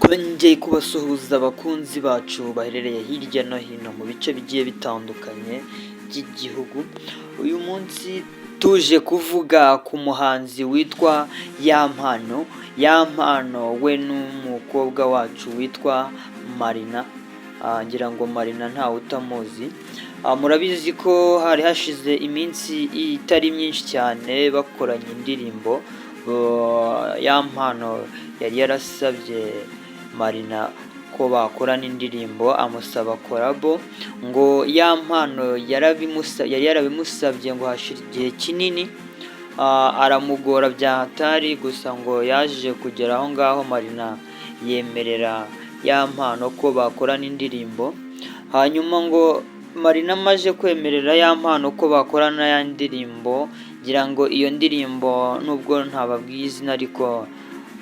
Twongeye kubasuhuza abakunzi bacu baherereye hirya no hino mu bice bigiye bitandukanye by'igihugu. Uyu munsi tuje kuvuga ku muhanzi witwa Yampano. Yampano we n'umukobwa wacu witwa Marina. Ngira ngo Marina ntawe utamuzi. Murabizi ko hari hashize iminsi itari myinshi cyane bakoranye indirimbo. Yampano yari yarasabye Marina ko bakorana indirimbo, amusaba kolabo, ngo Yampano yari yarabimusabye ngo hashira igihe kinini, aramugora bya hatari, gusa ngo yaje kugera aho ngaho Marina yemerera Yampano ko bakorana indirimbo. Hanyuma ngo Marina amaze kwemerera Yampano ko bakorana ya ndirimbo, ngira ngo iyo ndirimbo nubwo ntababwiye izina ariko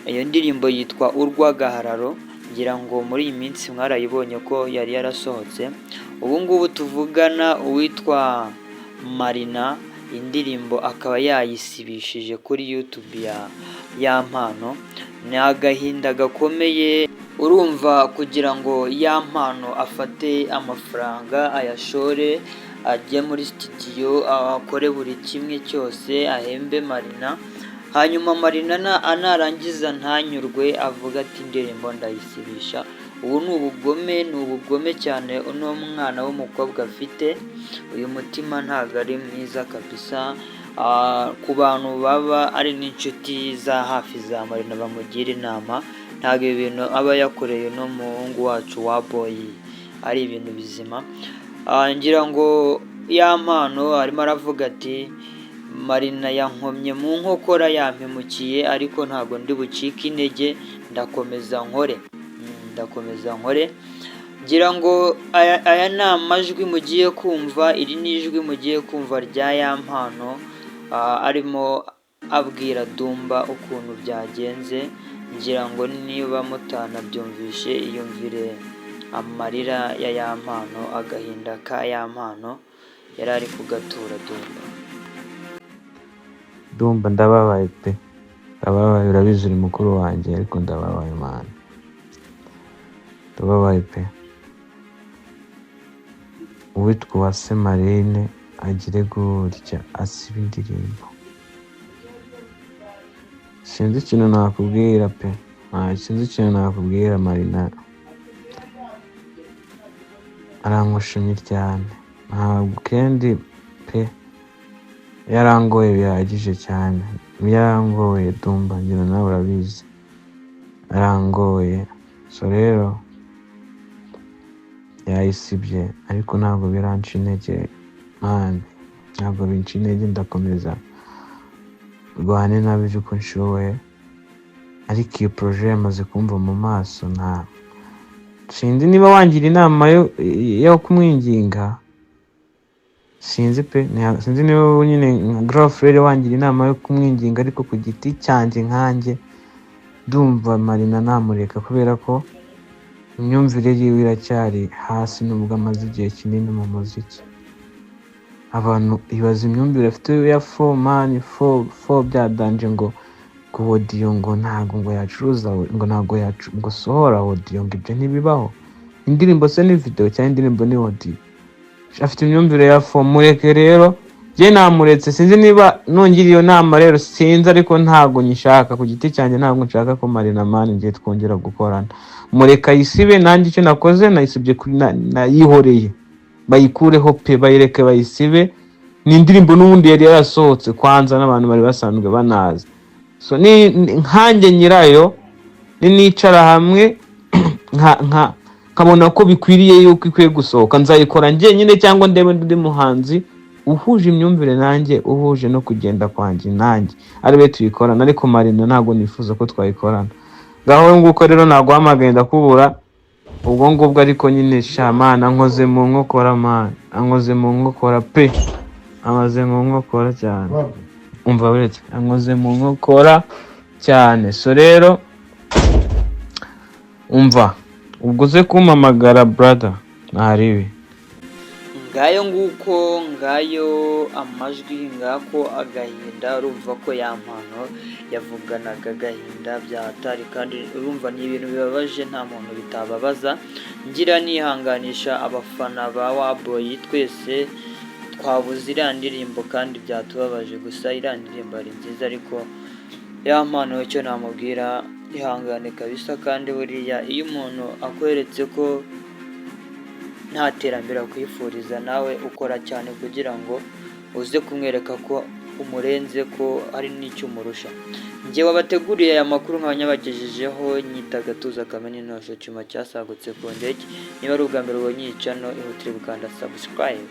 iyo ndirimbo yitwa Urw'agahararo. Ngira ngo muri iyi minsi mwarayibonye ko yari yarasohotse. Ubu ngubu tuvugana uwitwa Marina indirimbo akaba yayisibishije kuri YouTube ya Yampano. Ni agahinda gakomeye, urumva kugira ngo Yampano afate amafaranga ayashore, ajye muri studio akore buri kimwe cyose, ahembe Marina, hanyuma Marina narangiza ntanyurwe avuga ati indirimbo ndayisibisha. Ubu ni ubugome cyane uno mwana w'umukobwa afite. Uyu mutima ntabwo ari mwiza kabisa. Ku bantu baba ari n'inshuti za hafi za Marina bamugira inama, ntabwo ibintu aba yakoreye no muhungu wacu wa Boy ari ibintu bizima. Ngira ngo Yampano arimo aravuga ati Marina yankomye mu nkokora, yampemukiye, ariko ntabwo ndi bucike intege, ndakomeza nkore. Ngira ngo aya ni amajwi mugiye kumva, iri ni ijwi mugiye kumva rya Yampano, arimo abwira Dumba ukuntu byagenze. Ngira ngo niba mutanabyumvishe iyumvire amarira ya Yampano, agahinda ka Yampano yari ari kugatura Dumba ndababaye pe, ndababaye, urabizi uri mukuru wanjye ariko ndababaye man, ndababaye pe. Uwitwa Uwase Marine agire gutya asiba indirimbo, sinzi ikintu nakubwira pe, sinzi ikintu nakubwira. Marina arankoshonye cyane, ntabwo kendi pe, yarangoye bihagije cyane, yarangoye Dumba, ngira nawe urabizi, yarangoye. So rero yayisibye ariko ntabwo biranca intege man, ntabwo binca intege, ndakomeza rwane nabyo uko nshoboye. Ariko iyi projet yamaze kumva mu maso, nta sinzi niba wangira inama yo kumwinginga, sinzi pe, sinzi niba nyine girlfriend wangira inama yo kumwinginga, ariko ku giti cyanjye nkanjye Dumva Marina namureka, kubera ko imyumvire yiwe iracyari hasi nubwo amaze igihe kinini mu muziki. Abantu ibaza imyumvire afite ya fo byadanje ngo audio ngo ntago ngo yacuruza, ngo ntago ngo sohora audio, ngo ibyo ntibibaho. Indirimbo se ni video cyangwa indirimbo ni audio? Afite imyumvire ya fo, mureke rero. Je namuretse, sinzi niba nongira iyo nama rero, sinzi, ariko ntago nyishaka ku giti cyanjye, ntabwo nshaka ko Marina man ngiye twongera gukorana. Mureka yisibe, nanjye icyo nakoze nayisibye, nayihoreye, bayikureho pe, bayireke bayisibe. Ni indirimbo n'ubundi yari yarasohotse kwanza n'abantu bari basanzwe banazi. So ni nkanjye nyirayo, nicara hamwe kabona ko bikwiriye yuko ikwiye gusohoka, nzayikora njye nyine, cyangwa ndebe undi muhanzi uhuje imyumvire nanjye, uhuje no kugenda kwanjye nanjye, ariwe tuyikorana. Ariko Marina ntabwo nifuza ko twayikorana. Ngaho nguko rero naguhamagaye ndakubura ubwo ngubwo, ariko nyine shamana nkoze mu nkokora man, ankoze mu nkokora pe, amaze mu nkokora cyane, umva uretse ankoze mu nkokora cyane. So rero umva, ubwo uze kumpamagara brother, ntaribi. ngayo nguko, ngayo amajwi, ngako agahinda. Urumva ko ya mpano yavuganaga agahinda byahatari, kandi urumva ni ibintu bibabaje, nta muntu bitababaza. Ngira nihanganisha abafana ba Waboyi, twese twabuze iriya ndirimbo kandi byatubabaje, gusa iriya ndirimbo ari nziza, ariko ya mpano icyo namubwira ihangane kabisa. Kandi buriya iyo umuntu akweretse ko nta terambere akwifuriza, nawe ukora cyane kugira ngo uze kumwereka ko umurenze, ko hari n'icyo umurusha. Njye wabateguriye aya makuru nkaba nyabagejejeho, nyita Gatuza Kamena Innocent, cyuma cyasagutse ku ndege. Niba ari ubwa mbere ubonye iyi channel, ihutire gukanda subscribe.